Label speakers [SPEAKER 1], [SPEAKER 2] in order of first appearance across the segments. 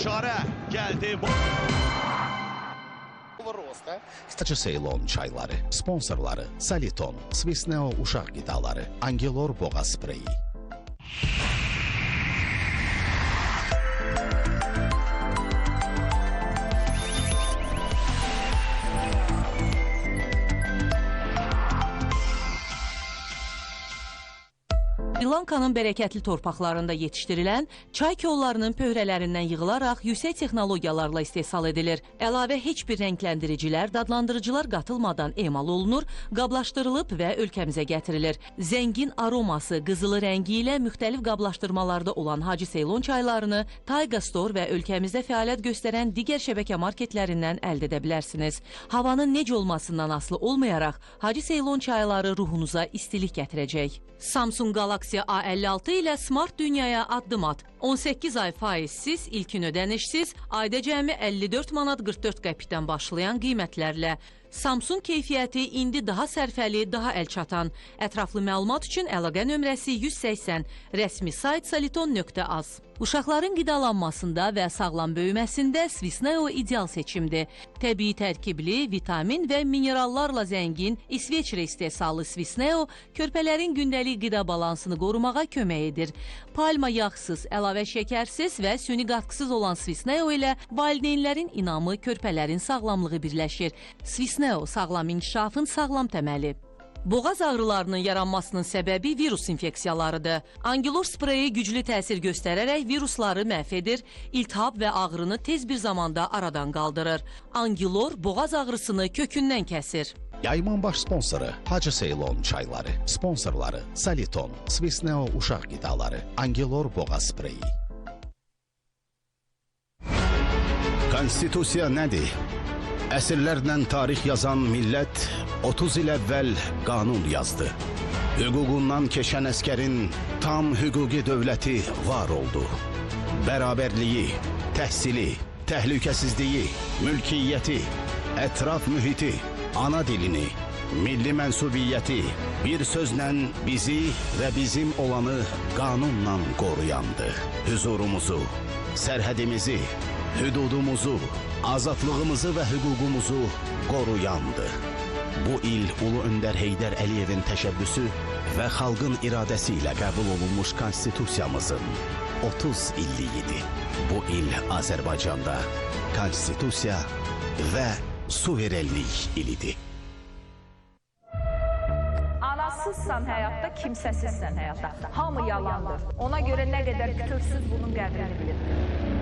[SPEAKER 1] işarə gəldi.
[SPEAKER 2] Hacı Seylon çayları, sponsorları Saliton, Swisneo uşaq qidaları, Angelor boğaz spreyi.
[SPEAKER 3] Sri Lankanın bərəkətli torpaqlarında yetişdirilən çay kollarının pöhrələrindən yığılaraq yüksək texnologiyalarla istehsal edilir. Əlavə heç bir rəngləndiricilər, dadlandırıcılar qatılmadan emal olunur, qablaşdırılıb və ölkəmizə gətirilir. Zəngin aroması, qızılı rəngi ilə müxtəlif qablaşdırmalarda olan Hacı Seylon çaylarını Tayga Store və ölkəmizdə fəaliyyət göstərən digər şəbəkə marketlərindən əldə edə bilərsiniz. Havanın necə olmasından asılı olmayaraq Hacı Seylon çayları ruhunuza istilik gətirəcək. Samsung Galaxy A56 ilə smart dünyaya addım at. 18 ay faizsiz, ilkin ödənişsiz, ayda cəmi 54 manat 44 qəpikdən başlayan qiymətlərlə. Samsung keyfiyyəti indi daha sərfəli, daha əlçatan. Ətraflı məlumat üçün əlaqə nömrəsi 180, rəsmi sayt saliton.az. Uşaqların qidalanmasında və sağlam böyüməsində Swisneo ideal seçimdir. Təbii tərkibli, vitamin və minerallarla zəngin İsveçrə istehsalı Swisneo körpələrin gündəlik qida balansını qorumağa kömək edir. Palma yağsız, əlavə şəkərsiz və süni qatqısız olan Swisneo ilə valideynlərin inamı, körpələrin sağlamlığı birləşir. Swisneo sağlam inkişafın sağlam təməli. Boğaz ağrılarının yaranmasının səbəbi virus infeksiyalarıdır. Angelor spreyi güclü təsir göstərərək virusları məhv edir, iltihab və ağrını tez bir zamanda aradan qaldırır. Angelor boğaz ağrısını kökündən kəsir.
[SPEAKER 2] Yayımın baş sponsoru Hacı Seylon çayları, sponsorları Saliton, Swisneo uşaq qidaları, Angelor boğaz spreyi. Konstitusiya nədir? Əsrlərlə tarix yazan millət 30 il əvvəl qanun yazdı. Hüququndan keçən əskərin tam hüquqi dövləti var oldu. Bərabərliyi, təhsili, təhlükəsizliyi, mülkiyyəti, ətraf mühiti, ana dilini, milli mənsubiyyəti, bir sözlə bizi və bizim olanı qanunla qoruyandı. Hüzurumuzu, sərhədimizi, hüdudumuzu, azadlığımızı və hüququmuzu qoruyandı. Bu il Ulu Öndər Heydər Əliyevin təşəbbüsü və xalqın iradəsi ilə qəbul olunmuş konstitusiyamızın 30 illiyidir. Bu il Azərbaycanda konstitusiya və suverenlik ilidir.
[SPEAKER 4] Anasızsan həyatda, kimsəsizsən həyatda. Hamı yalandır. Ona görə nə qədər bütövsüz bunun qədrini bilir.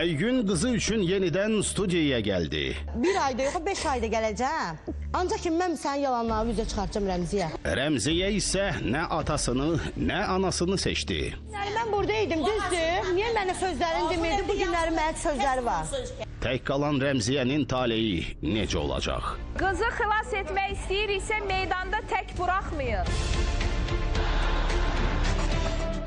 [SPEAKER 2] Aygün qızı üçün yenidən studiyaya gəldi.
[SPEAKER 5] Bir ayda yox, 5 ayda gələcəm. Ancaq ki, mən sənin yalanlarını üzə çıxartacağım Rəmziyə.
[SPEAKER 2] Rəmziyə isə nə atasını, nə anasını seçdi.
[SPEAKER 5] Mən buradaydım, düzdür. Niyə mənə sözlərini demirdi? Bu günlərin mənə sözləri var.
[SPEAKER 2] Tək qalan Rəmziyənin taleyi necə olacaq?
[SPEAKER 4] Qızı xilas etmək istəyiriksə meydanda tək buraxmayın.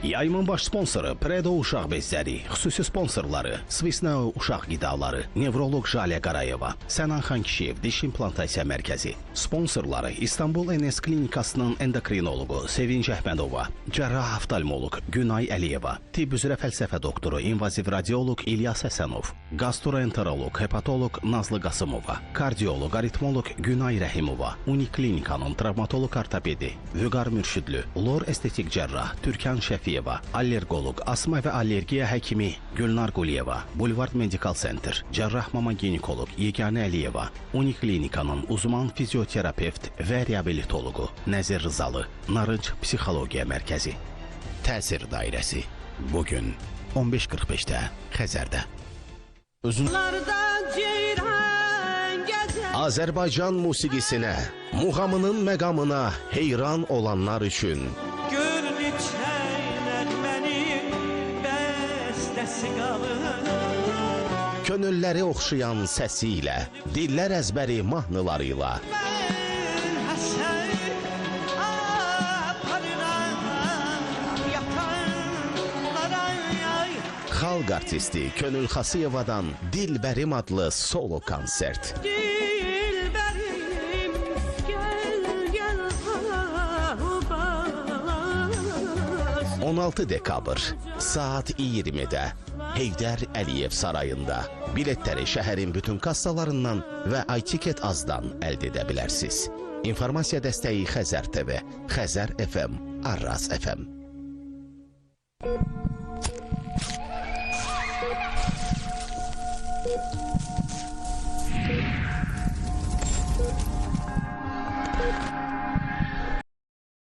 [SPEAKER 2] Yayımın baş sponsoru Predo uşaq bezləri, xüsusi sponsorları Swisneo uşaq qidaları, nevroloq Jalə Qarayeva, Sənan Xan Kişiyev diş implantasiya mərkəzi, sponsorları İstanbul NS klinikasının endokrinologu Sevinç Əhmədova, cərrah oftalmoloq Günay Əliyeva, tibb üzrə fəlsəfə doktoru, invaziv radioloq İlyas Həsənov, gastroenteroloq, hepatoloq Nazlı Qasımova, kardioloq, aritmoloq Günay Rəhimova, Uniklinikanın travmatoloq ortopedi Vüqar Mürşidlü, Lor estetik cərrah Türkan Şəfi, allergoloq, asma və allergiya həkimi Gülnar Quliyeva, Bulvard Medical Center, cərrah mama ginekoloq Yeganə Əliyeva, Uniklinikanın uzman fizioterapevt və reabilitologu Nəzir Rızalı, Narınc Psixologiya Mərkəzi. Təsir dairəsi. Bugün 15:45-də Xəzərdə. Azərbaycan musiqisinə, muğamının məqamına heyran olanlar üçün könülləri oxşayan səsi ilə, dillər əzbəri mahnılarıyla xalq artisti Könül Xasiyevadan Dilbərim adlı solo konsert. 16 dekabr saat 20-də Heydər Əliyev sarayında biletləri şəhərin bütün kassalarından və iTicket Azdan əldə edə bilərsiniz. İnformasiya dəstəyi Xəzər TV, Xəzər FM, Arraz FM.